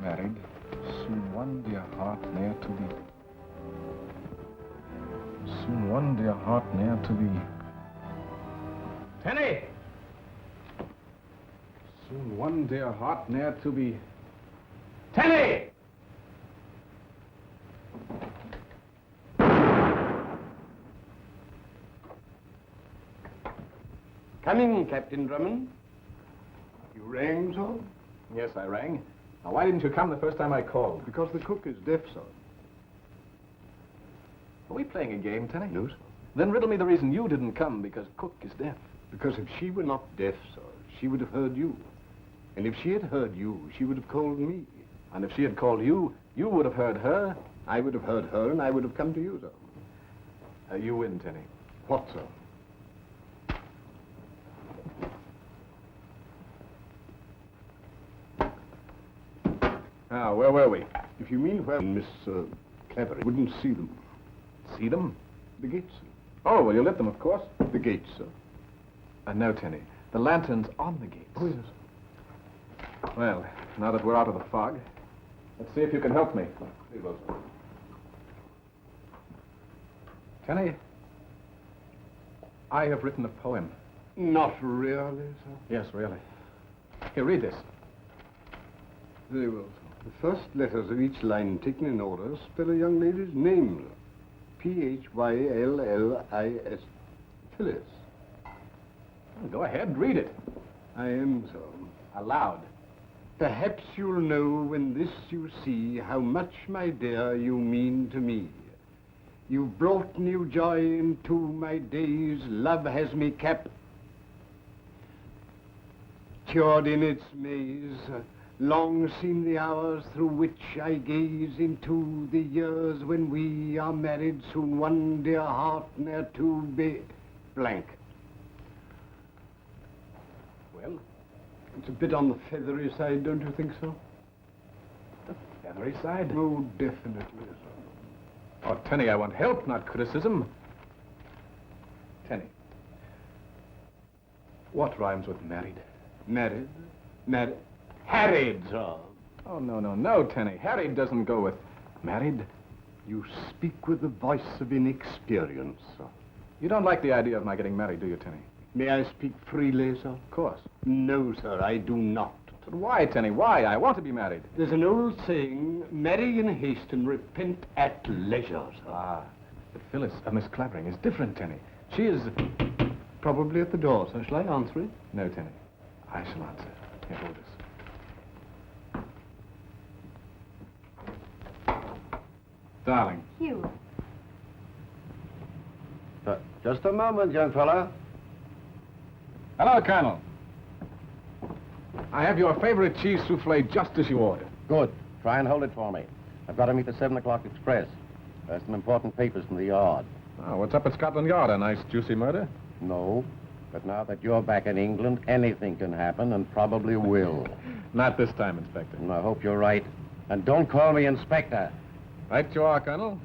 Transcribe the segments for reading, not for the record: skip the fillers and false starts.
married, soon one dear heart ne'er to be. Soon one dear heart ne'er to be. Penny! Soon one dear heart ne'er to be. Tenny! Come in, Captain Drummond. You rang, sir? Yes, I rang. Now, why didn't you come the first time I called? Because the cook is deaf, sir. Are we playing a game, Tenny? No, sir. Then riddle me the reason you didn't come, because Cook is deaf. Because if she were not deaf, sir, she would have heard you. And if she had heard you, she would have called me. And if she had called you, you would have heard her. I would have heard her, and I would have come to you, sir. You win, Tenny. What, sir? Now, where were we? If you mean where Miss Clavering wouldn't see them. See them? The gates, sir. Oh, well, you lit them, of course. The gates, sir. No, Tenny. The lantern's on the gates. Oh, yes. Well, now that we're out of the fog, let's see if you can help me. Very well, sir. Tenny, I have written a poem. Not really, sir. Yes, really. Here, read this. Very well, sir. The first letters of each line taken in order spell a young lady's name, sir. Phyllis. Phyllis. Well, go ahead, read it. I am, sir. Aloud. Perhaps you'll know when this you see how much, my dear, you mean to me. You've brought new joy into my days. Love has me captured in its maze. Long seem the hours through which I gaze into the years when we are married. Soon one dear heart ne'er to be blank. Well? It's a bit on the feathery side, don't you think so? The feathery side? Oh, definitely, sir. Oh, Tenny, I want help, not criticism. Tenny. What rhymes with married? Married? Married? Harried, sir. Oh, no, Tenny. Harried doesn't go with married. You speak with the voice of inexperience, sir. You don't like the idea of my getting married, do you, Tenny? May I speak freely, sir? Of course. No, sir, I do not. But why, Tenny? Why? I want to be married. There's an old saying, marry in haste and repent at leisure, sir. Ah, but Phyllis, Miss Clavering, is different, Tenny. She is... Probably at the door, sir. Shall I answer it? No, Tenny. I shall answer. Here, hold this. Darling. Hugh. Just a moment, young fella. Hello, Colonel. I have your favorite cheese souffle just as you ordered. Good. Try and hold it for me. I've got to meet the 7 o'clock express. There's some important papers from the yard. Oh, what's up at Scotland Yard? A nice, juicy murder? No. But now that you're back in England, anything can happen and probably will. Not this time, Inspector. And I hope you're right. And don't call me Inspector. Right you are, Colonel.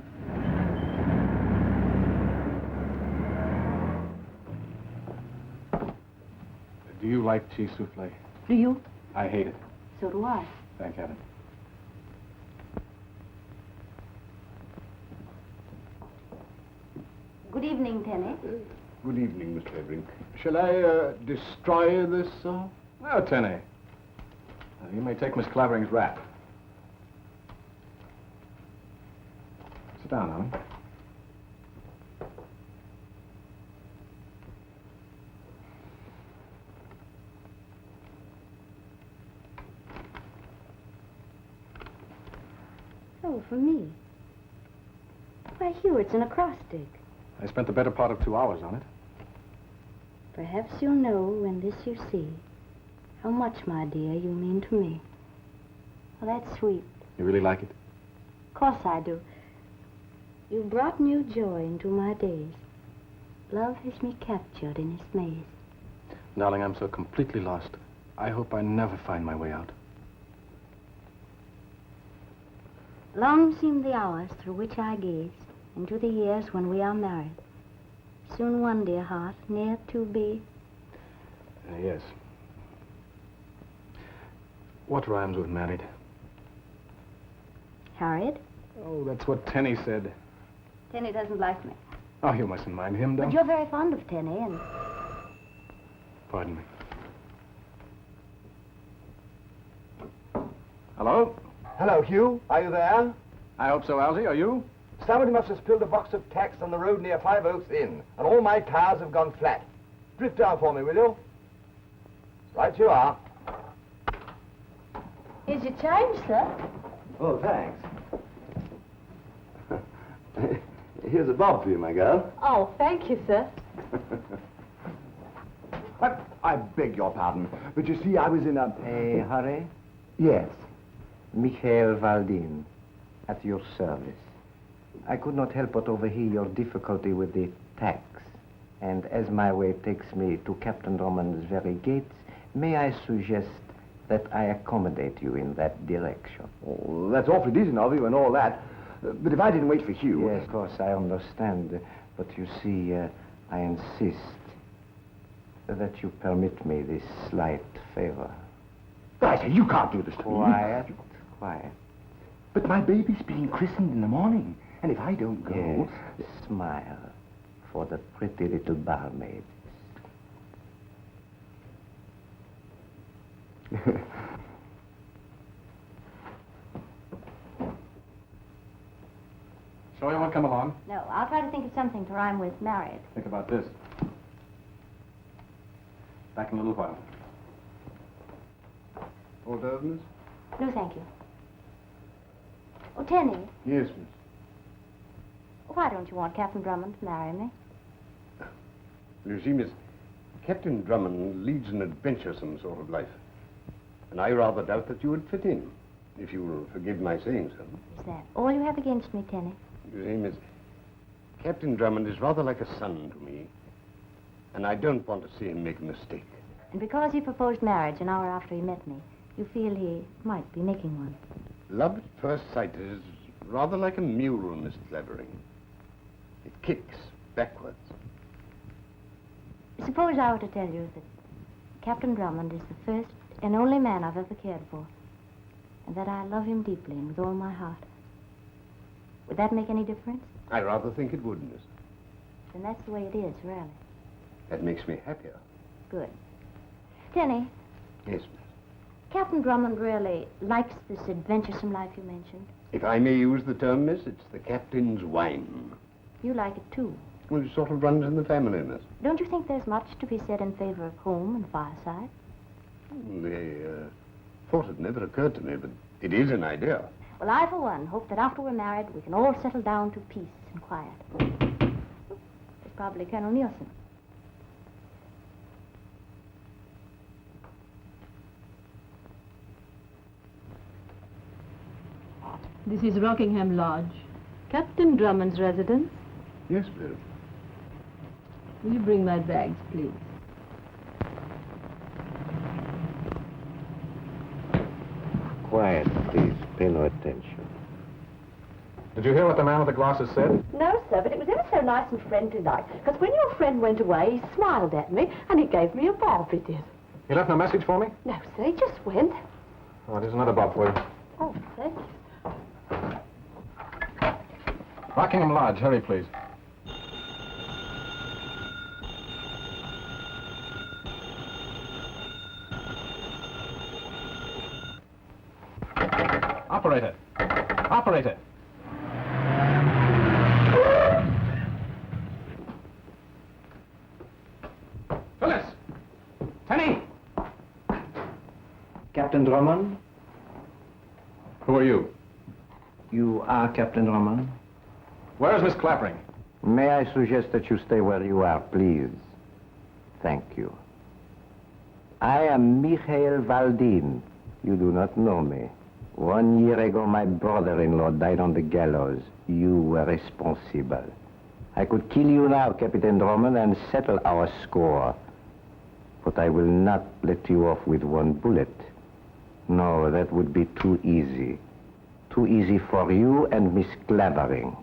Do you like cheese souffle? Do you? I hate it. So do I. Thank heaven. Good evening, Tenny. Good evening, Miss Clavering. Shall I destroy this, sir? No, Tenny. You may take Miss Clavering's wrap. Sit down, honey. Oh, for me. Why, Hugh, it's an acrostic. I spent the better part of 2 hours on it. Perhaps you'll know when this you see how much, my dear, you mean to me. Well, that's sweet. You really like it? Of course I do. You brought new joy into my days. Love has me captured in its maze. Darling, I'm so completely lost. I hope I never find my way out. Long seem the hours through which I gaze into the years when we are married. Soon one, dear heart, near to be. Yes. What rhymes with married? Harriet. Oh, that's what Tenny said. Tenny doesn't like me. Oh, you mustn't mind him, though. But you're very fond of Tenny, and... Pardon me. Hello? Hello, Hugh. Are you there? I hope so, Algy. Are you? Somebody must have spilled a box of tacks on the road near Five Oaks Inn, and all my tires have gone flat. Drift down for me, will you? Right you are. Here's your change, sir. Oh, thanks. Here's a bob for you, my girl. Oh, thank you, sir. I beg your pardon, but you see, I was in a... A hurry? Yes. McNeile, Valdine, at your service. I could not help but overhear your difficulty with the tax. And as my way takes me to Captain Drummond's very gates, may I suggest that I accommodate you in that direction? Oh, that's awfully decent of you and all that. But if I didn't wait for Hugh... Yes, of course, I understand. But you see, I insist that you permit me this slight favor. I say, you can't do this to me. Quiet, quiet. But my baby's being christened in the morning, and if I don't go... Yes, smile for the pretty little barmaid. Sure you won't come along? No, I'll try to think of something to rhyme with married. Think about this. Back in a little while. Hors d'oeuvres? No, thank you. Oh, Tenny, Yes, miss. why don't you want Captain Drummond to marry me? You see, miss, Captain Drummond leads an adventuresome sort of life. And I rather doubt that you would fit in, if you will forgive my saying so. Is that all you have against me, Tenny? You see, miss, Captain Drummond is rather like a son to me. And I don't want to see him make a mistake. And because he proposed marriage an hour after he met me, you feel he might be making one. Love at first sight is rather like a mule, Miss Clavering. It kicks backwards. Suppose I were to tell you that Captain Drummond is the first and only man I've ever cared for, and that I love him deeply and with all my heart. Would that make any difference? I rather think it would, miss. Then that's the way it is, really. That makes me happier. Good. Tenny, Yes, miss. Captain Drummond really likes this adventuresome life you mentioned. If I may use the term, miss, it's the captain's wine. You like it, too. Well, it sort of runs in the family, miss. Don't you think there's much to be said in favor of home and fireside? The thought had never occurred to me, but it is an idea. Well, I, for one, hope that after we're married, we can all settle down to peace and quiet. It's probably Colonel Nielsen. This is Rockingham Lodge. Captain Drummond's residence. Yes, miss. Will you bring my bags, please? Quiet, please. Pay no attention. Did you hear what the man with the glasses said? No, sir, but it was ever so nice and friendly like. Because when your friend went away, he smiled at me, and he gave me a bob, he did. He left no message for me? No, sir, he just went. Oh, there's another bob for you. Oh, thank you. Rockingham Lodge. Hurry, please. Operator. Operator. Phyllis! Tenny! Captain Drummond? Who are you? You are Captain Drummond? Where is Miss Clavering? May I suggest that you stay where you are, please? Thank you. I am McNeile Valdine. You do not know me. 1 year ago, my brother-in-law died on the gallows. You were responsible. I could kill you now, Captain Drummond, and settle our score. But I will not let you off with one bullet. No, that would be too easy. Too easy for you and Miss Clavering.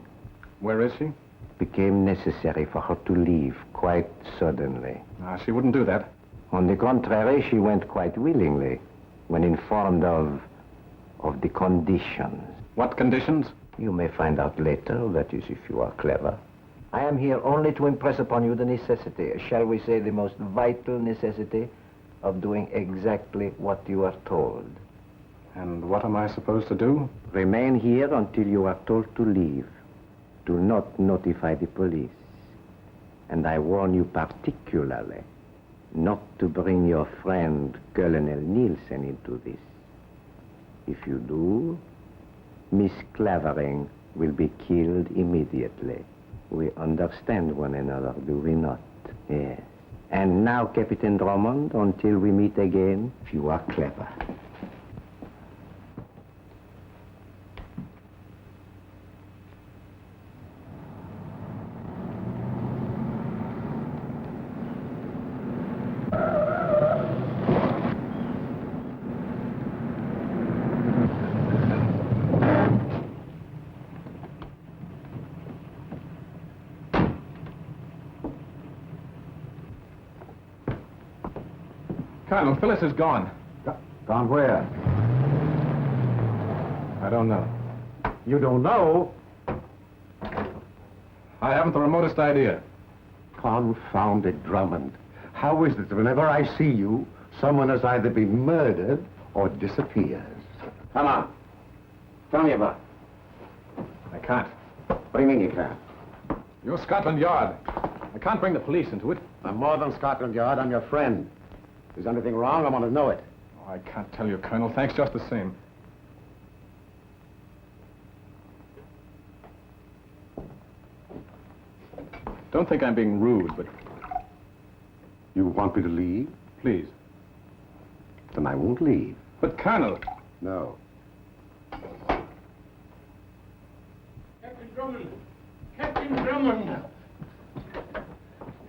Where is she? Became necessary for her to leave quite suddenly. She wouldn't do that. On the contrary, she went quite willingly when informed of the conditions. What conditions? You may find out later, that is, if you are clever. I am here only to impress upon you the necessity, shall we say the most vital necessity, of doing exactly what you are told. And what am I supposed to do? Remain here until you are told to leave. Do not notify the police. And I warn you particularly not to bring your friend Colonel Nielsen into this. If you do, Miss Clavering will be killed immediately. We understand one another, do we not? Yes. And now, Captain Drummond, until we meet again, you are clever. Colonel, Phyllis is gone. Gone where? I don't know. You don't know? I haven't the remotest idea. Confounded Drummond. How is it that whenever I see you, someone has either been murdered or disappears? Come on. Tell me about it. I can't. What do you mean you can't? You're Scotland Yard. I can't bring the police into it. I'm more than Scotland Yard. I'm your friend. If there's anything wrong, I want to know it. Oh, I can't tell you, Colonel. Thanks just the same. Don't think I'm being rude, but You want me to leave? please. Then I won't leave. But, Colonel... No. Captain Drummond! Captain Drummond!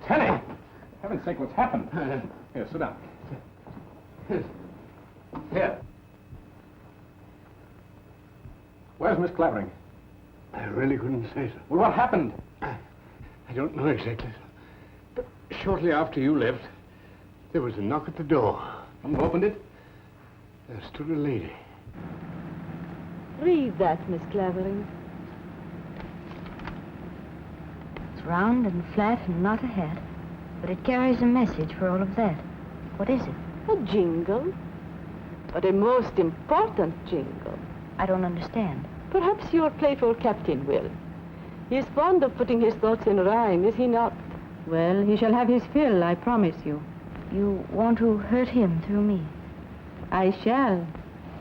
Tenny! Heaven's sake, what's happened? Here, sit down. Here. Where's Miss Clavering? I really couldn't say so. Well, what happened? I don't know exactly. But shortly after you left, there was a knock at the door. Someone opened it? There stood a lady. Read that, Miss Clavering. It's round and flat and not a hat, but it carries a message for all of that. What is it? A jingle. But a most important jingle. I don't understand. Perhaps your playful captain will. He is fond of putting his thoughts in rhyme, is he not? Well, he shall have his fill, I promise you. You want to hurt him through me? I shall.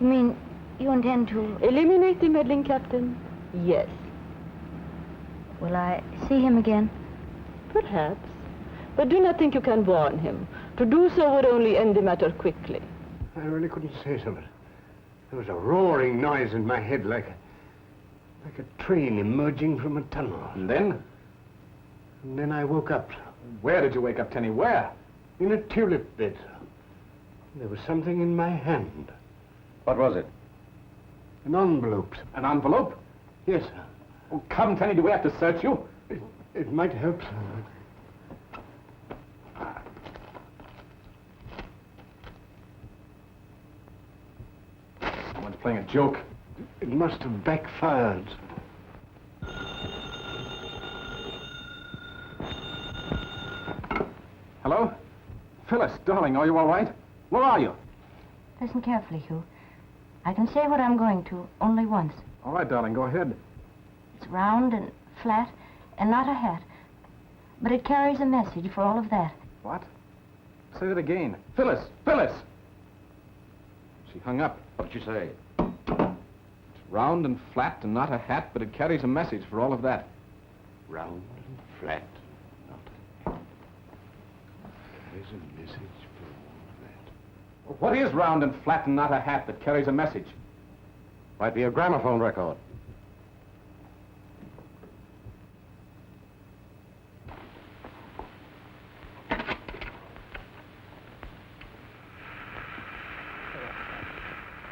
You mean you intend to... Eliminate the meddling captain? Yes. Will I see him again? Perhaps. But do not think you can warn him. To do so would only end the matter quickly. I really couldn't say so, but there was a roaring noise in my head like a train emerging from a tunnel. And then? And then I woke up Where did you wake up, Tenny? Where? in a tulip bed. There was something in my hand. What was it? An envelope. An envelope? Yes, sir. Oh, come, Tenny, do we have to search you? It might help, sir. Someone's playing a joke. It must have backfired. Hello? Phyllis, darling, are you all right? Where are you? Listen carefully, Hugh. I can say what I'm going to only once. All right, darling, go ahead. It's round and flat and not a hat, but it carries a message for all of that. What? Say that again. Phyllis! Phyllis! She hung up. What did you say? It's round and flat and not a hat, but it carries a message for all of that. Round and flat. There's a message for all that. What is round and flat and not a hat that carries a message? Might be a gramophone record.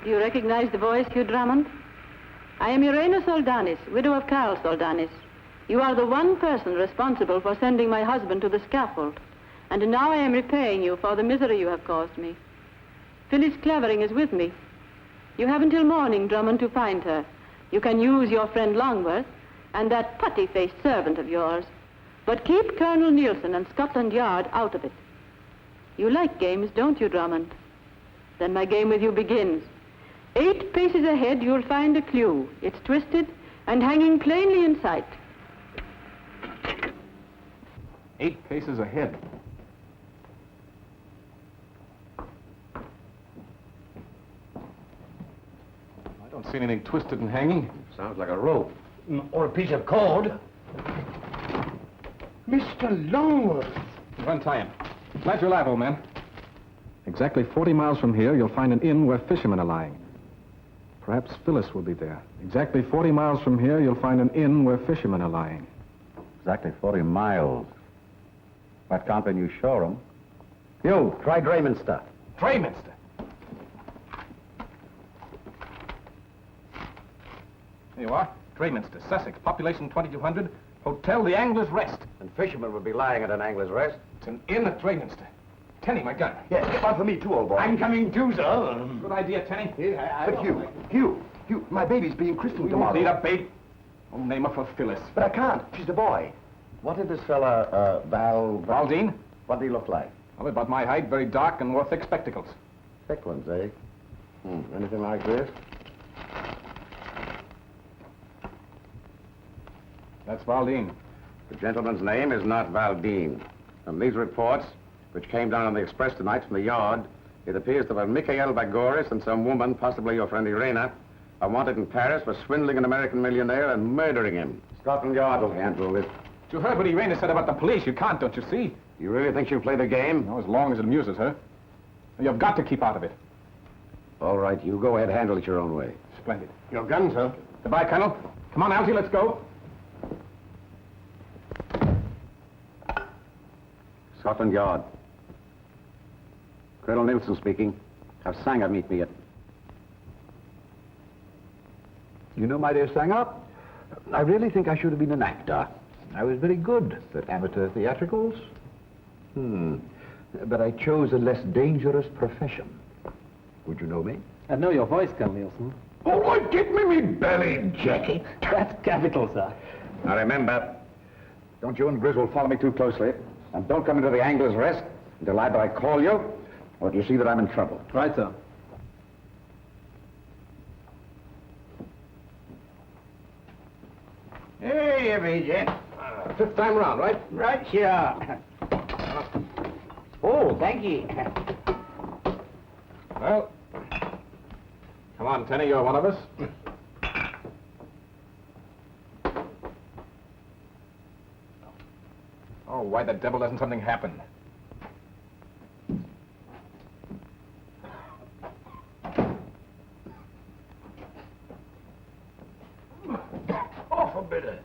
Do you recognize the voice, Hugh Drummond? I am Irena Soldanis, widow of Carl Soldanis. You are the one person responsible for sending my husband to the scaffold. And now I am repaying you for the misery you have caused me. Phyllis Clavering is with me. You have until morning, Drummond, to find her. You can use your friend Longworth and that putty-faced servant of yours, but keep Colonel Nielsen and Scotland Yard out of it. You like games, don't you, Drummond? Then my game with you begins. 8 paces ahead, you'll find a clue. It's twisted and hanging plainly in sight. 8 paces ahead. I don't see anything twisted and hanging. Sounds like a rope. Or a piece of cord. Mr. Longworth. Untie him. Glad you're alive, old man. Exactly 40 miles from here, you'll find an inn where fishermen are lying. Perhaps Phyllis will be there. Exactly 40 miles from here, you'll find an inn where fishermen are lying. Exactly 40 miles. But can't the new showroom? You, try Drayminster. Drayminster. Here you are. Drayminster, Sussex, population 2,200, hotel The Angler's Rest. And fishermen would be lying at an angler's rest. It's an inn at Drayminster. Tenny, my gun. Yeah, get one for me too, old boy. I'm coming too, sir. Good idea, Tenny. But Hugh, my baby's being christened tomorrow. Need a babe. I'll name her for Phyllis. But I can't. She's a boy. What did this fella, Valdine? What did he look like? Well, about my height, very dark and wore thick spectacles. Thick ones, eh? Anything like this? That's Valdine. The gentleman's name is not Valdine. From these reports, which came down on the express tonight from the yard, it appears that McNeile Bagoris and some woman, possibly your friend Irena, are wanted in Paris for swindling an American millionaire and murdering him. Scotland Yard will handle this. You heard what Irena said about the police. You can't, don't you see? You really think she'll play the game? No, as long as it amuses her. You've got to keep out of it. All right, you go ahead, handle it your own way. Splendid. Your gun, sir. Goodbye, Colonel. Come on, Algy, let's go. Scotland Yard. Colonel Nielsen speaking. Have Sanger meet me at... You know, my dear Sanger, I really think I should have been an actor. I was very good at amateur theatricals. But I chose a less dangerous profession. Would you know me? I know your voice, Colonel Nielsen. All right, get me belly jacket. That's capital, sir. Now remember, don't you and Griswold follow me too closely. And don't come into the Angler's Rest until either I call you or you see that I'm in trouble. Right, sir. Hey, avenge. 5th time around, right? Right, sure. Oh, thank you. Well, come on, Tenny, you're one of us. Oh, why the devil doesn't something happen? Awful bitter.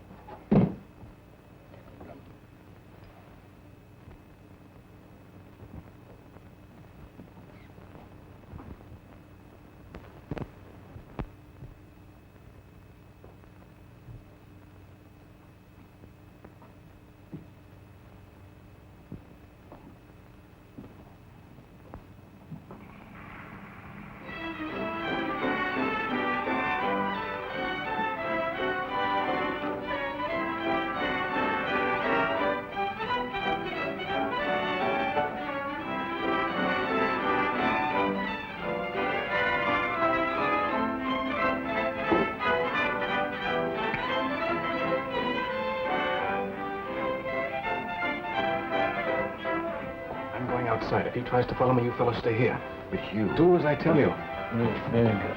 Outside. If he tries to follow me, you fellows stay here. But you... Do as I tell you. Very good.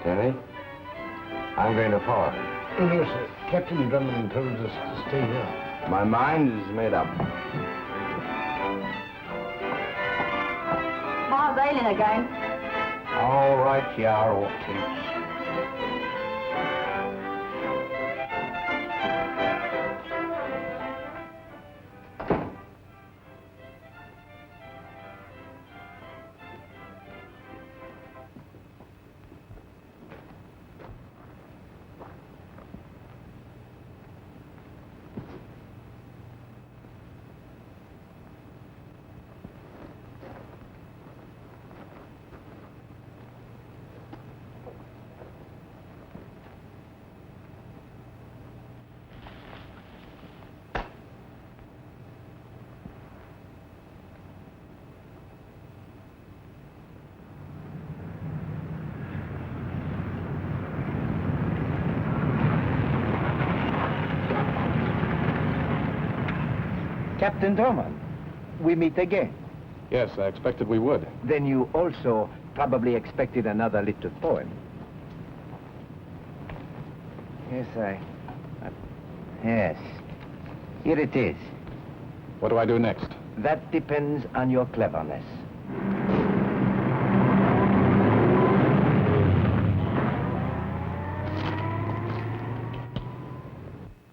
Tenny, I'm going to park. No, sir. Captain Drummond told us to stay here. My mind is made up. start bailing again. All right, you are, Ortiz. Captain Drummond, we meet again. Yes, I expected we would. Then you also probably expected another little poem. Yes. Here it is. What do I do next? That depends on your cleverness.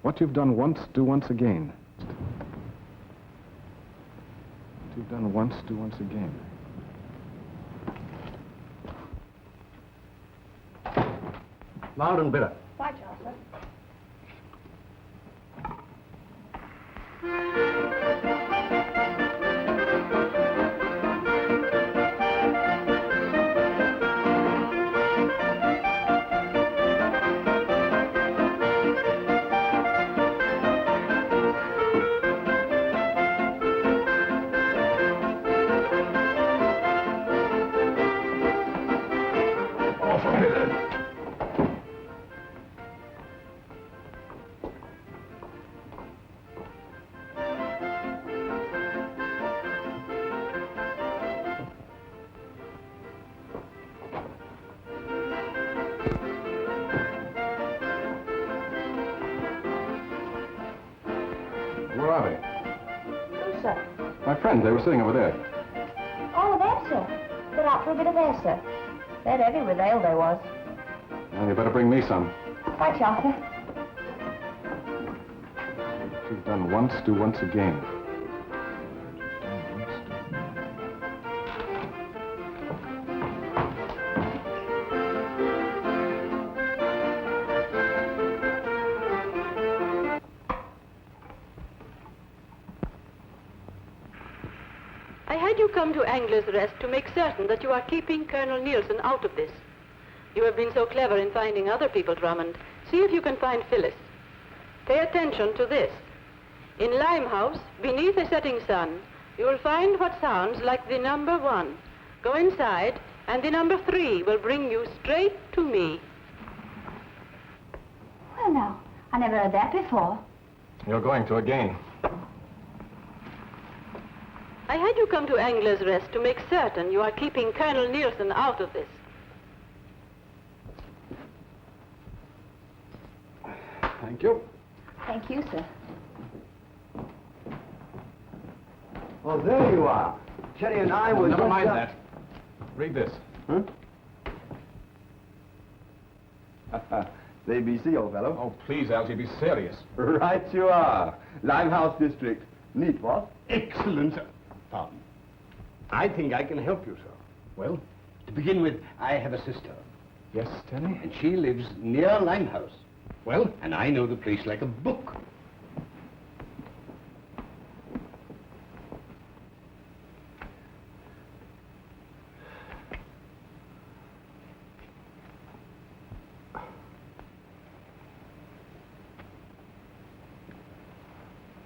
What you've done once, do once again. What you've done once, do once again. Loud and bitter. Right, Arthur. Where are they? Who, sir? My friends, they were sitting over there. Oh, there, sir. They're out for a bit of air, sir. They're heavy with ale, they was. Well, you better bring me some. Right, Arthur. What you've done once, do once again. I had you come to Angler's Rest to make certain that you are keeping Colonel Nielsen out of this. You have been so clever in finding other people, Drummond. See if you can find Phyllis. Pay attention to this. In Limehouse, beneath a setting sun, you will find what sounds like the number 1. Go inside, and the number 3 will bring you straight to me. Well, now, I never heard that before. You're going to again. I had you come to Angler's Rest to make certain you are keeping Colonel Nielsen out of this. Thank you. Thank you, sir. Well, there you are. Cherry and I were Never just mind up- that. Read this. Huh? The ABC, old fellow. Oh, please, Algy, be serious. Right you are. Limehouse District. Neat, what? Excellent, sir. Pardon. I think I can help you, sir. Well, to begin with, I have a sister, Yes, Teddy? and she lives near Limehouse. Well, and I know the place like a book.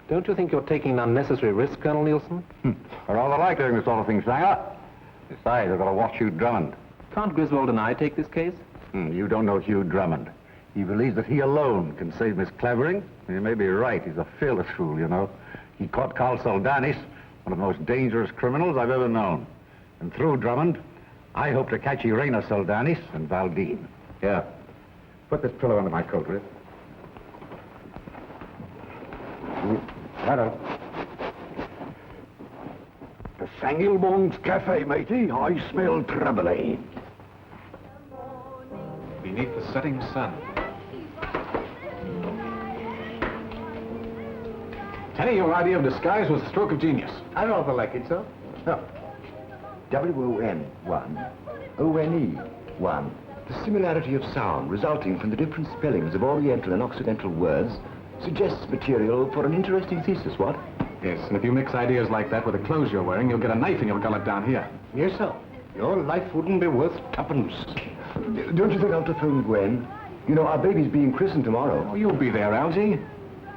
Don't you think you're taking an unnecessary risk, Colonel Nielsen? I rather like doing this sort of thing, Sanger. Besides, I've got to watch Hugh Drummond. Can't Griswold and I take this case? You don't know Hugh Drummond. He believes that he alone can save Miss Clavering. He may be right. He's a fearless fool, you know. He caught Carl Soldanis, one of the most dangerous criminals I've ever known. And through Drummond, I hope to catch Irena Soldanis and Valdine. Here, put this pillow under my coat, will you? Right on. The Sangilbong's Cafe, matey. I smell trouble, eh? Beneath the setting sun. Tenny, your idea of disguise was a stroke of genius. I rather like it, sir. No. W-O-N-1, O-N-E-1. The similarity of sound resulting from the different spellings of Oriental and Occidental words suggests material for an interesting thesis, what? Yes, and if you mix ideas like that with the clothes you're wearing, you'll get a knifing of a gullet down here. Yes, sir. Your life wouldn't be worth twopence. Don't you think I'll telephone Gwen? You know, our baby's being christened tomorrow. Oh, you'll be there, Algy.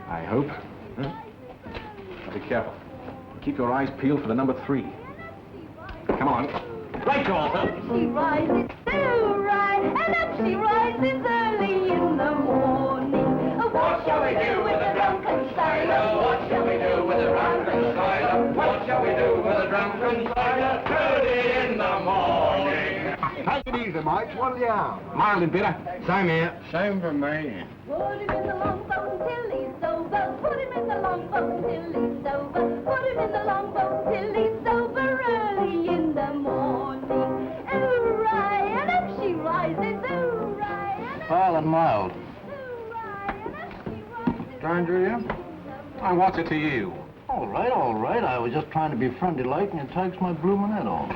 I hope. Huh? Now be careful. Keep your eyes peeled for the number 3. Come on. Right, you all. She rises so right, and up she rises early in the morning. What shall we do with the drunken sailor? What shall we do with the drunken sailor? What shall we do with the drunken sailor? Early in the morning. Take it easy, mates. What'll you have? Mild and bitter. Same here. Same for me. Put him in the longboat till he's sober. Put him in the longboat till he's sober. Put him in the longboat till he's sober early in the morning. Hooray, and up she rises. Hooray, and up Mild and mild. Stranger, you? I what's it to you? All right, all right. I was just trying to be friendly-like, and it takes my bloomin' head off.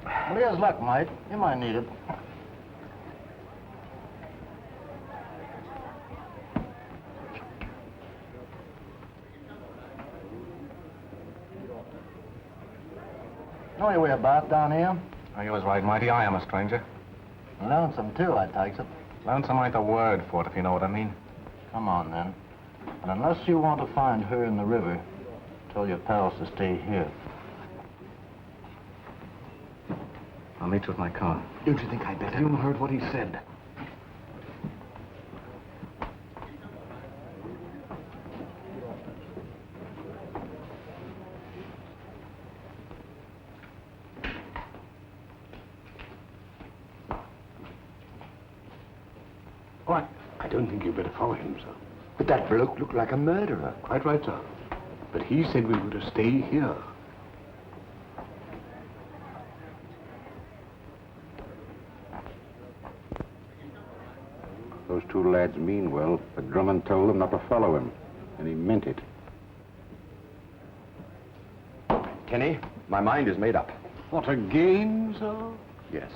Well, here's luck, mate. You might need it. Know your whereabouts down here? Oh, you was right, Mighty. I am a stranger. Lonesome, too, I takes it. Lonesome ain't the word for it, if you know what I mean. Come on, then. And unless you want to find her in the river, tell your pals to stay here. I'll meet you with my car. Don't you think I'd better? You heard what he said. What? I don't think you'd better follow him, sir. But that bloke looked like a murderer. Quite right, sir. But he said we were to stay here. Those two lads mean well, but Drummond told them not to follow him, and he meant it. Kenny, my mind is made up. What, again, sir? Yes.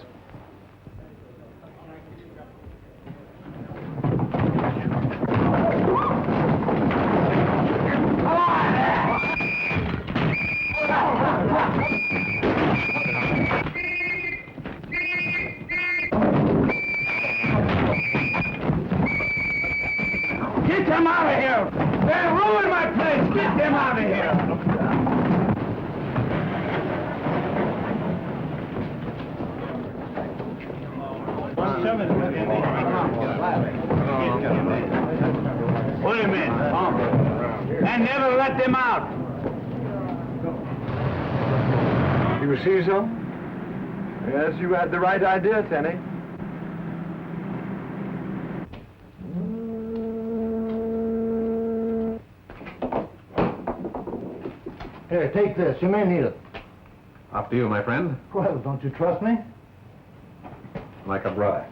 Get them out of here! They'll ruin my place! Get them out of here! Put him in. And never let them out. You see so? Yes, you had the right idea, Tenny. Here, take this. You may need it. After you, my friend. Well, don't you trust me? Like a brother.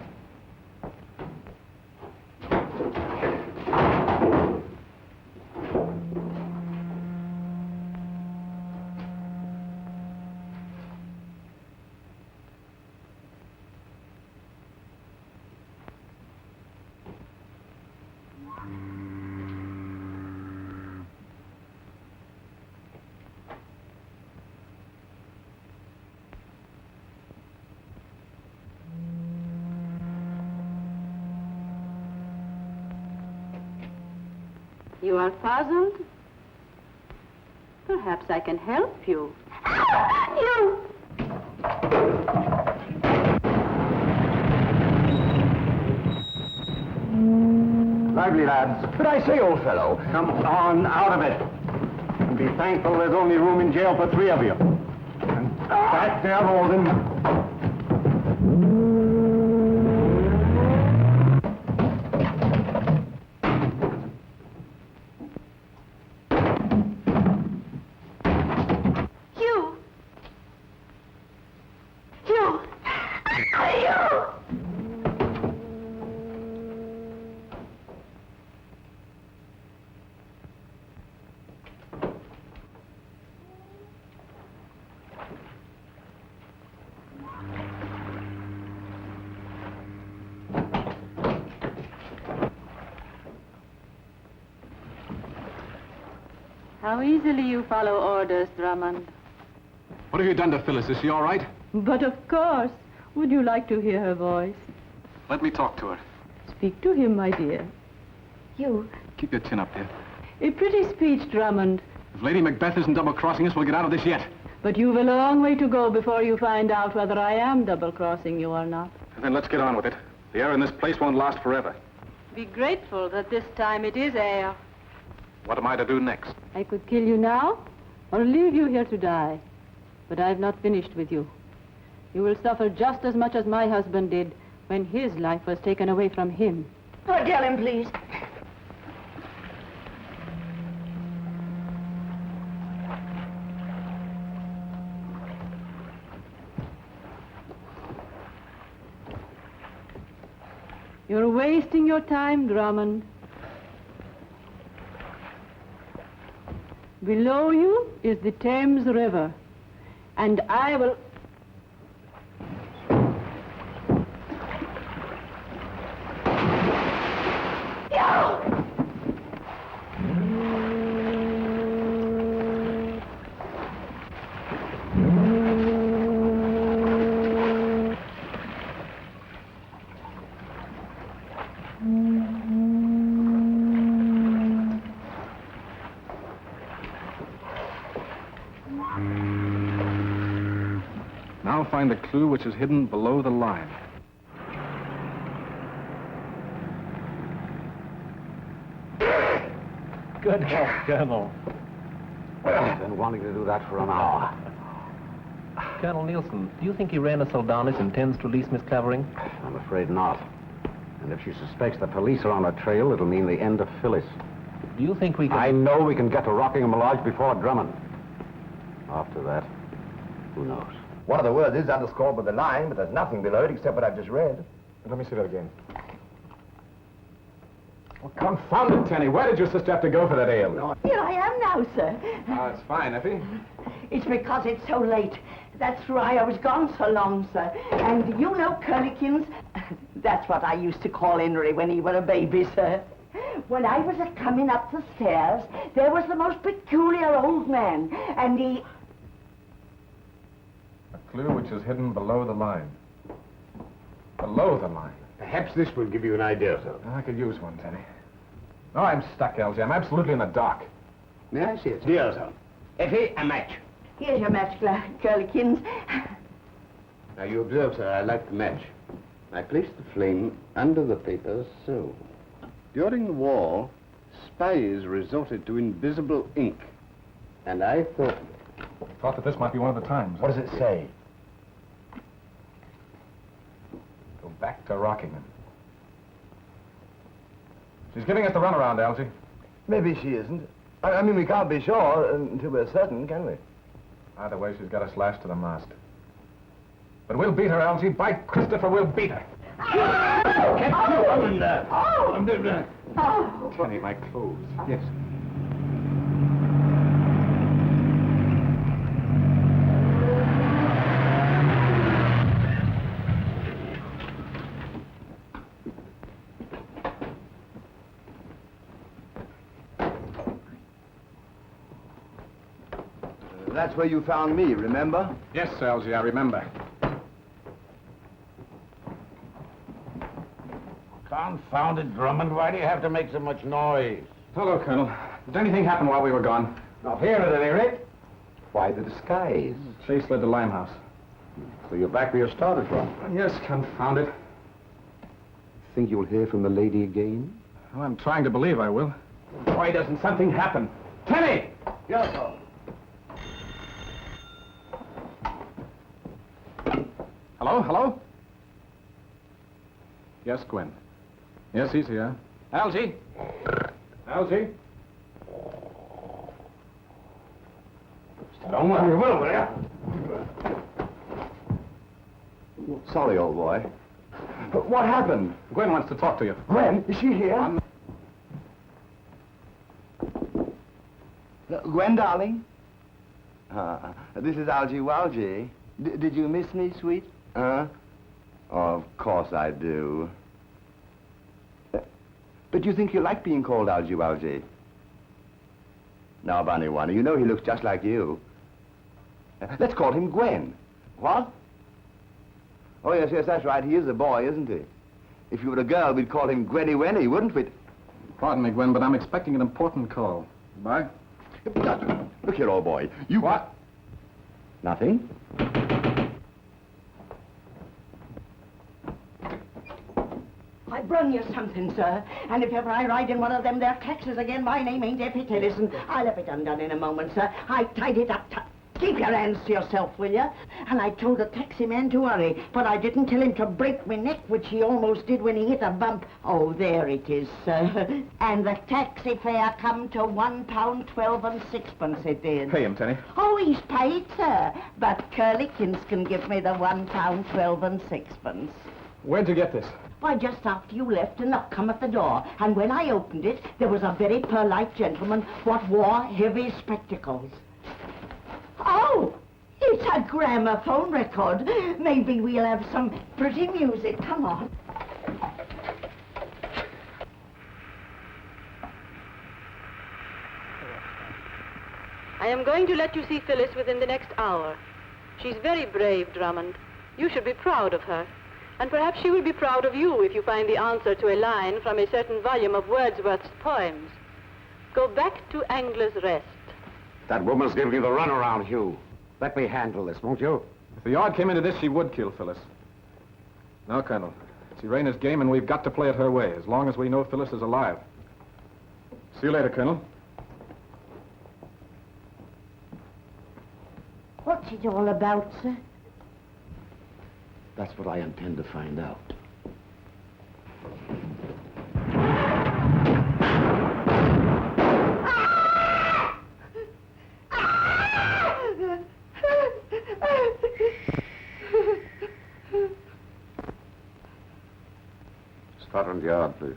You are puzzled? Perhaps I can help you. You! Lively, lads. But I say, old fellow, come on, out of it. And be thankful there's only room in jail for 3 of you. And back there, Valdine. How easily you follow orders, Drummond. What have you done to Phyllis? Is she all right? But of course. Would you like to hear her voice? Let me talk to her. Speak to him, my dear. You. Keep your chin up, dear. A pretty speech, Drummond. If Lady Macbeth isn't double-crossing us, we'll get out of this yet. But you've a long way to go before you find out whether I am double-crossing you or not. And then let's get on with it. The air in this place won't last forever. Be grateful that this time it is air. What am I to do next? I could kill you now, or leave you here to die. But I've not finished with you. You will suffer just as much as my husband did when his life was taken away from him. Oh, tell him, please. You're wasting your time, Drummond. Below you is the Thames River, and I will... Now find the clue which is hidden below the line. Good help, Colonel. I've been wanting to do that for an hour. Colonel Nielsen, do you think Irena Soldanis intends to release Miss Clavering? I'm afraid not. And if she suspects the police are on her trail, it'll mean the end of Phyllis. Do you think we can... I know we can get to Rockingham Lodge before Drummond. After that, who knows? One of the words is underscored with a line, but there's nothing below it except what I've just read. Let me see that again. Well, confound it, Tenny. Where did your sister have to go for that ale? No. Here I am now, sir. It's fine, Effie. It's because it's so late. That's why I was gone so long, sir. And you know Curlikins? That's what I used to call Henry when he was a baby, sir. When I was coming up the stairs, there was the most peculiar old man, and he... A clue which is hidden below the line. Below the line. Perhaps this will give you an idea, sir. I could use one, Tenny. No, I'm stuck, Elsie. I'm absolutely in the dark. May I see it? Dear, sir. Effie, a match. Here's your match, Curlikins. Now, you observe, sir, I light the match. I place the flame under the paper, so. During the war, spies resorted to invisible ink. And I thought... Thought that this might be one of the times. What does it say? Go back to Rockingham. She's giving us the runaround, Elsie. Maybe she isn't. I mean, we can't be sure until we're certain, can we? Either way, she's got us lashed to the mast. But we'll beat her, Elsie. By Christopher, we'll beat her. Tenny, my clothes. Yes. That's where you found me, remember? Yes, Elsie, I remember. Confound it, Drummond. Why do you have to make so much noise? Hello, Colonel. Did anything happen while we were gone? Not here, at any rate. Why the disguise? Chase led to Limehouse. So you're back where you started from. Yes, confound it. Think you'll hear from the lady again? Well, I'm trying to believe I will. Why doesn't something happen? Tenny! Yes, sir. Hello? Hello? Yes, Gwen. Yes, he's here. Algie? Algie? Don't let me will you? Sorry, old boy. But what happened? Gwen wants to talk to you. Gwen, is she here? Gwen, darling? This is Algie Walgie. Did you miss me, sweet? Huh? Oh, of course I do. But you think you like being called Algie Walgie? Now, Bunny One, you know he looks just like you. Let's call him Gwen. What? Oh, yes, that's right. He is a boy, isn't he? If you were a girl, we'd call him Gwenny Wenny, wouldn't we? Pardon me, Gwen, but I'm expecting an important call. Goodbye. Look here, old boy. You... What? Nothing. I brung you something, sir. And if ever I ride in one of them there taxis again, my name ain't Deputy. Listen, I'll have it undone in a moment, sir. I tied it up. Keep your hands to yourself, will you? And I told the taxi man to hurry, but I didn't tell him to break my neck, which he almost did when he hit a bump. Oh, there it is, sir. And the taxi fare come to £1.12 and sixpence, it did. Pay him, Tenny. Oh, he's paid, sir. But Curlikins can give me the £1.12 and sixpence. Where'd you get this? Why, just after you left, a knock come at the door. And when I opened it, there was a very polite gentleman what wore heavy spectacles. Oh, it's a gramophone record. Maybe we'll have some pretty music. Come on. I am going to let you see Phyllis within the next hour. She's very brave, Drummond. You should be proud of her. And perhaps she will be proud of you if you find the answer to a line from a certain volume of Wordsworth's poems. Go back to Angler's Rest. That woman's giving you the runaround, Hugh. Let me handle this, won't you? If the yard came into this, she would kill Phyllis. No, Colonel. It's Irena's game, and we've got to play it her way, as long as we know Phyllis is alive. See you later, Colonel. What's it all about, sir? That's what I intend to find out. Scotland Yard, please.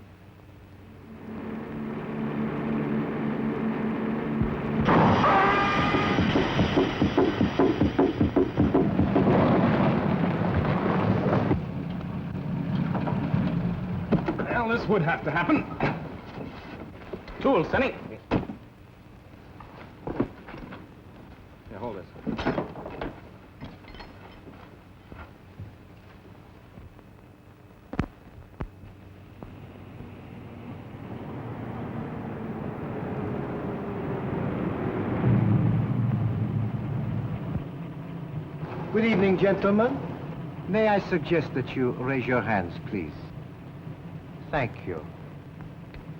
Well, this would have to happen. Tools, Sonny. Here, hold this. Good evening, gentlemen. May I suggest that you raise your hands, please? Thank you.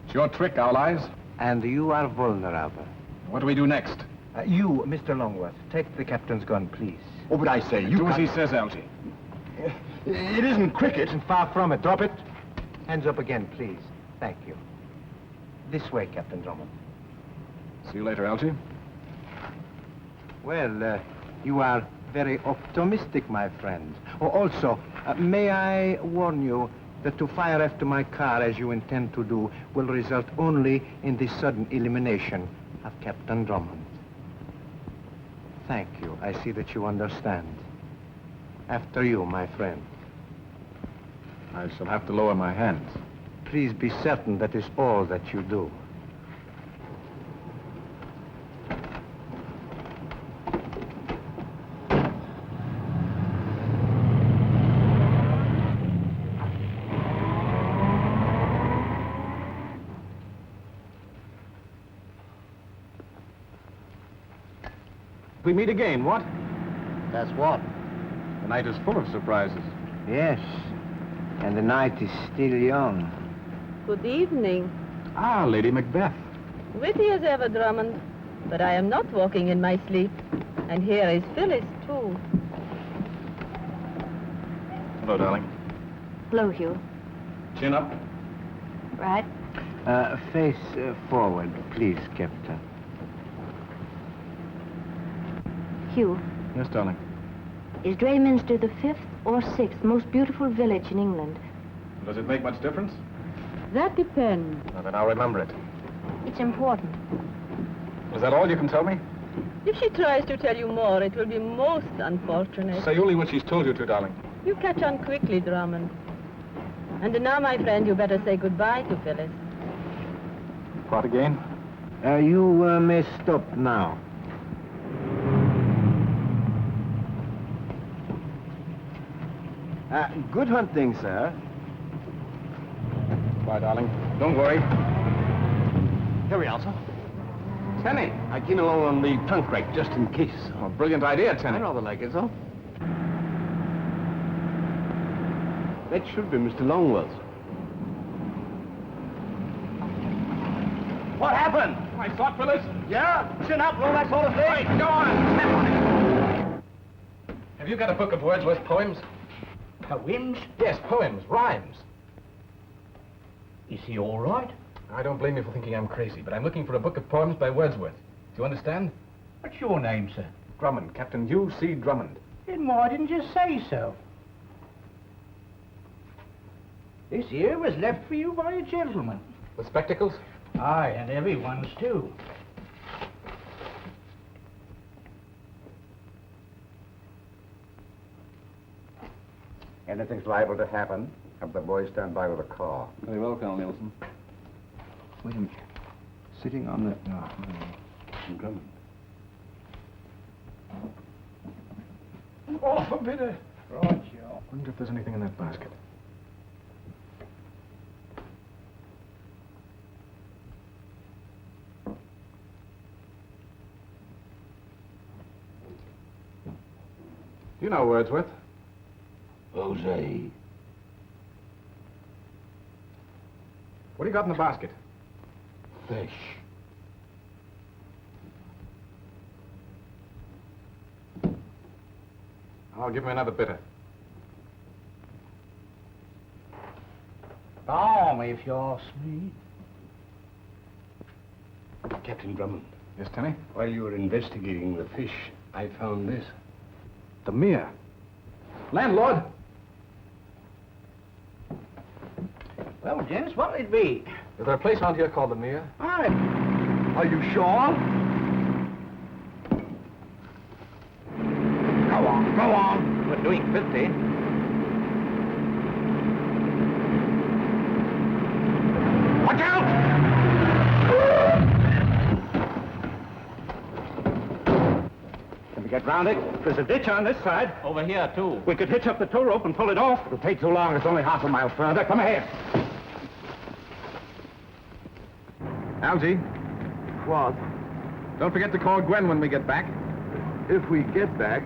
It's your trick, Owl Eyes. And you are vulnerable. What do we do next? You, Mr. Longworth, take the captain's gun, please. Oh, but I say, you do as he says, Algy. It isn't cricket. And far from it. Drop it. Hands up again, please. Thank you. This way, Captain Drummond. See you later, Algy. Well, you are very optimistic, my friend. Oh, also, may I warn you that to fire after my car, as you intend to do, will result only in the sudden elimination of Captain Drummond. Thank you. I see that you understand. After you, my friend. I shall have to lower my hands. Please be certain that is all that you do. We meet again, what? That's what? The night is full of surprises. Yes, and the night is still young. Good evening. Ah, Lady Macbeth. Witty as ever, Drummond. But I am not walking in my sleep. And here is Phyllis, too. Hello, darling. Hello, Hugh. Chin up. Right. Face forward, please, Captain. Hugh, Yes, darling. is Drayminster the 5th or 6th most beautiful village in England? Does it make much difference? That depends. Well, then I'll remember it. It's important. Is that all you can tell me? If she tries to tell you more, it will be most unfortunate. Say only what she's told you to, darling. You catch on quickly, Drummond. And now, my friend, you better say goodbye to Phyllis. What again? You may stop now. Good hunting, sir. Bye, darling. Don't worry. Here we are, sir. Tenny! I came along on the trunk rack just in case. Oh, brilliant idea, Tenny. I rather like it, sir. That should be Mr. Longworth. What happened? I thought, Phyllis. Yeah? Chin up, all that sort of thing. Right, go on. Step on it. Have you got a book of Wordsworth poems? Poems? Yes, poems, rhymes. Is he all right? I don't blame you for thinking I'm crazy, but I'm looking for a book of poems by Wordsworth. Do you understand? What's your name, sir? Drummond, Captain U.C. Drummond. Then why didn't you say so? This here was left for you by a gentleman. With spectacles? Aye, and everyone's too. Anything's liable to happen. Have the boys stand by with a car. Very well, Colonel Nielsen. Wait a minute. Sitting on the... No. Drummond. Oh, a bit of... Right, Joe. Wonder if there's anything in that basket. You know Wordsworth. Jose. What do you got in the basket? Fish. Oh, give me another bitter. Balmy, if you ask me. Captain Drummond, Yes, Tenny? while you were investigating the fish, I found this. The Mere. Landlord! Well, gents, what'll it be? Is there a place around here called the Mere? Aye. Are you sure? Go on, go on. We're doing 50. Watch out! Can we get round it? There's a ditch on this side. Over here, too. We could hitch up the tow rope and pull it off. It'll take too long. It's only half a mile further. Come ahead. Algy, What? don't forget to call Gwen when we get back. If we get back...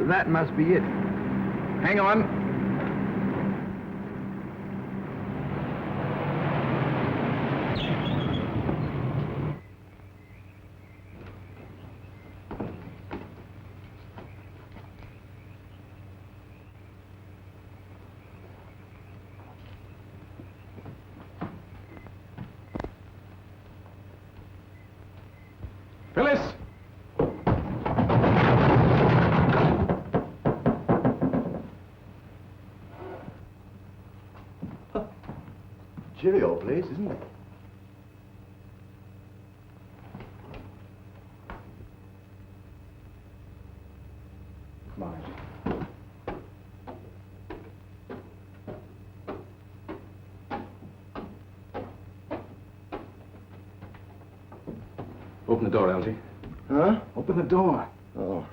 That must be it. Hang on. Phyllis! Cheery old place, isn't it? Come on, Algy. Open the door, Algy. Huh? Open the door. Oh.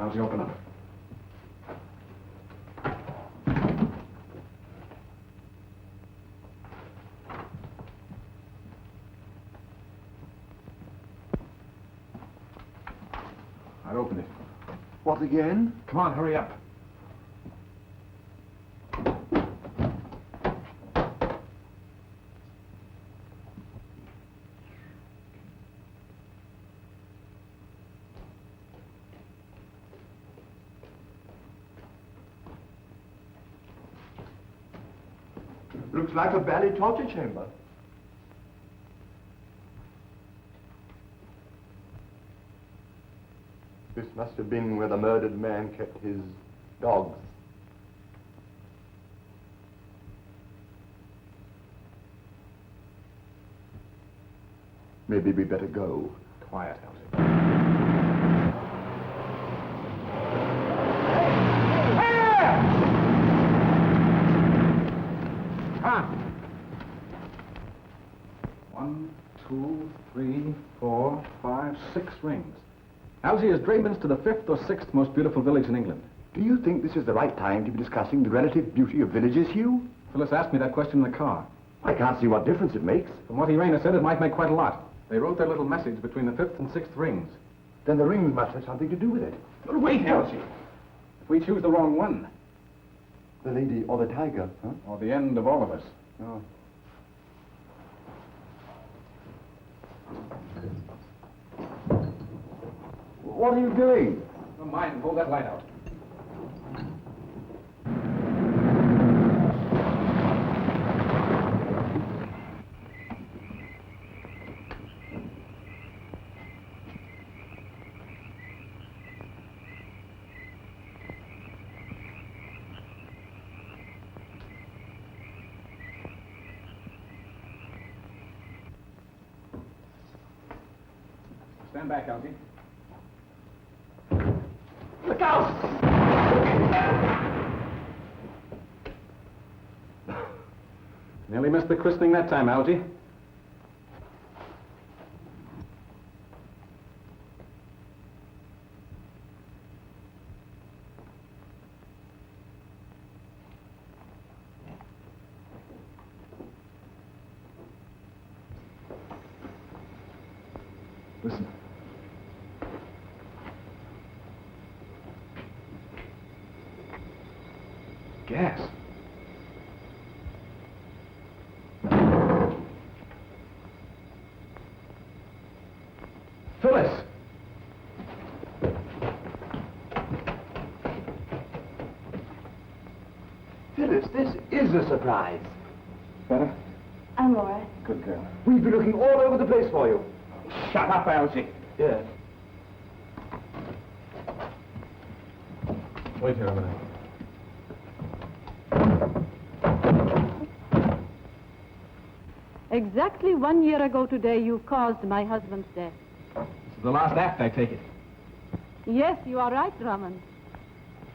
on, Algy, open up. I'll open it. What again? Come on, hurry up. Looks like a bally torture chamber. This must have been where the murdered man kept his dogs. Maybe we better go. Quiet, Algy. Come. 1, 2, 3, 4, 5, 6 rings. Algy, is Drayman's to the 5th or 6th most beautiful village in England? Do you think this is the right time to be discussing the relative beauty of villages, Hugh? Phyllis asked me that question in the car. I can't see what difference it makes. From what Irena said, it might make quite a lot. They wrote their little message between the 5th and 6th rings. Then the rings must have something to do with it. But wait, Algy. If we choose the wrong one. The lady or the tiger, huh? Or the end of all of us. Oh. What are you doing? Don't mind, hold that light out. Stand back, Algy. Look out! Nearly missed the christening that time, Algy. Listen. Gas. Phyllis! Phyllis, this is a surprise. Better? I'm all right. Good girl. We've been looking all over the place for you. Shut up, Algy. Yes. Wait here a minute. Exactly 1 year ago today, you caused my husband's death. This is the last act, I take it. Yes, you are right, Drummond.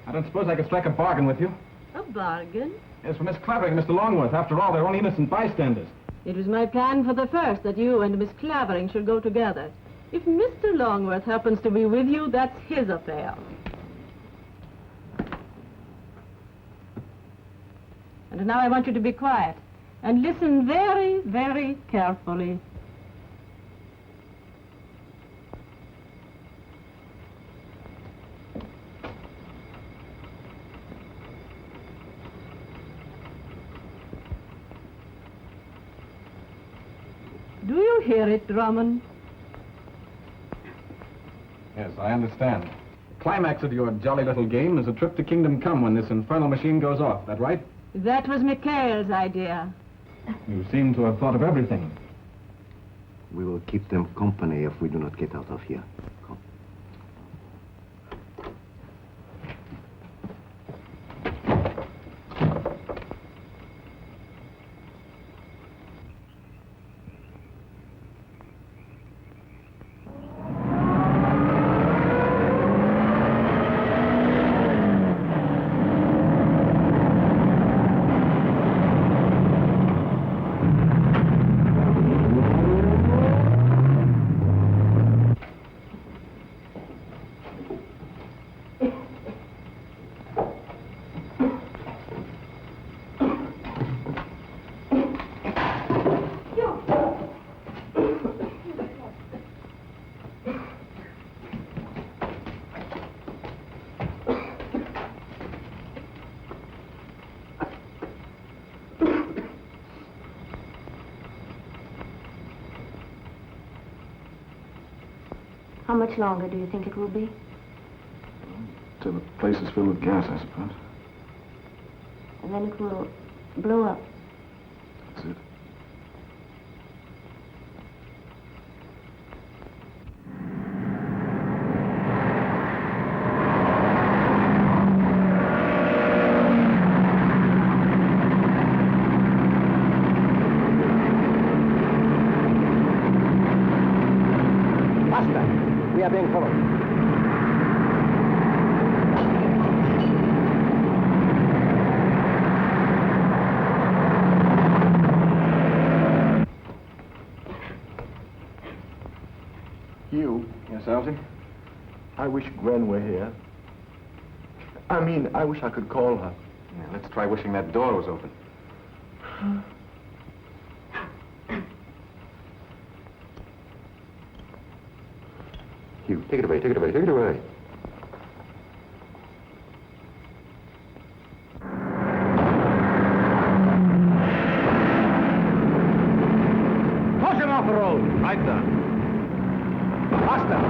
I don't suppose I could strike a bargain with you. A bargain? Yes, for Miss Clavering and Mr. Longworth. After all, they're only innocent bystanders. It was my plan for the first that you and Miss Clavering should go together. If Mr. Longworth happens to be with you, that's his affair. And now I want you to be quiet and listen very, very carefully. Do you hear it, Drummond? Yes, I understand. The climax of your jolly little game is a trip to Kingdom Come when this infernal machine goes off. That right? That was McNeile's idea. You seem to have thought of everything. We will keep them company if we do not get out of here. Come. How much longer do you think it will be? Till the place is filled with gas, I suppose. And then it will blow up. That's it. We are being followed. Hugh? Yes, Algy? I wish Gwen were here. I mean, I wish I could call her. Yeah, let's try wishing that door was open. Hugh, take it away, take it away, take it away. Caution off the road. Right there. Faster.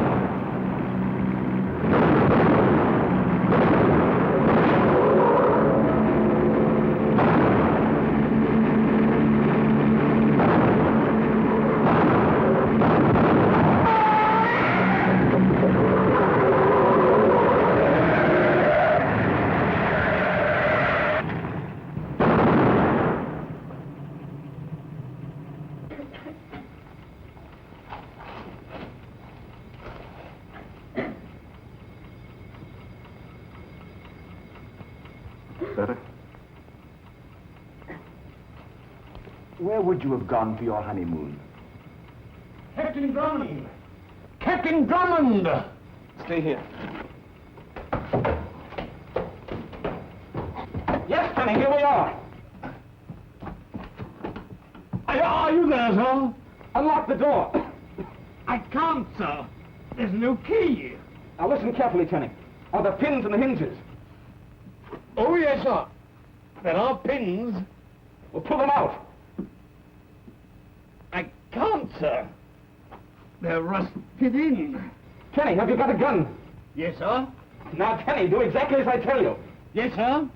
Better? Where would you have gone for your honeymoon? Captain Drummond! Captain Drummond! Stay here. Yes, Kenny, here we are. Are you there, sir? Unlock the door. I can't, sir. There's no key. Now listen carefully, Kenny. Are there pins in the hinges? Oh, yes, sir. There are pins. Well, pull them out. I can't, sir. They're rusted in. Kenny, have you got a gun? Yes, sir. Now, Kenny, do exactly as I tell you. Yes, sir.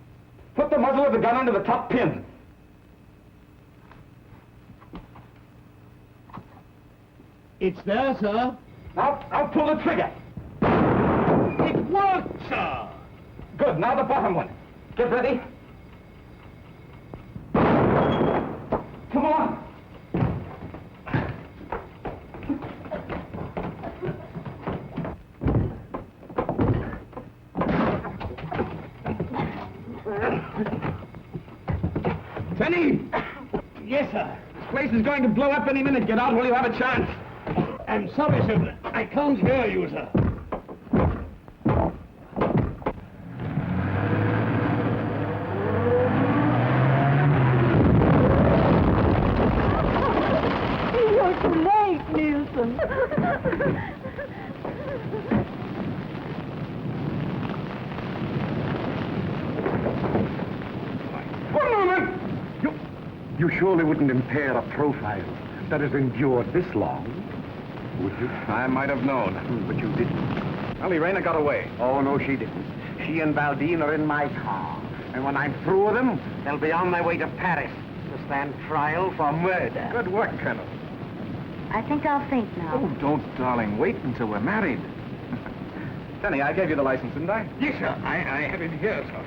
Put the muzzle of the gun under the top pin. It's there, sir. Now, I'll pull the trigger. It worked, sir. Good. Now the bottom one. Get ready. Come on. Kenny! Yes, sir. This place is going to blow up any minute. Get out while you have a chance. I'm sorry, sir. I can't hear you, sir. You're too late, Nielsen. One moment! You surely wouldn't impair a profile that has endured this long, would you? I might have known. But you didn't. Well, Irena got away. Oh, no, she didn't. She and Valdine are in my car. And when I'm through with them, they'll be on their way to Paris to stand trial for murder. Good work, Colonel. I think I'll faint now. Oh, don't, darling. Wait until we're married. Kenny, I gave you the license, didn't I? Yes, sir. I have it here, sir.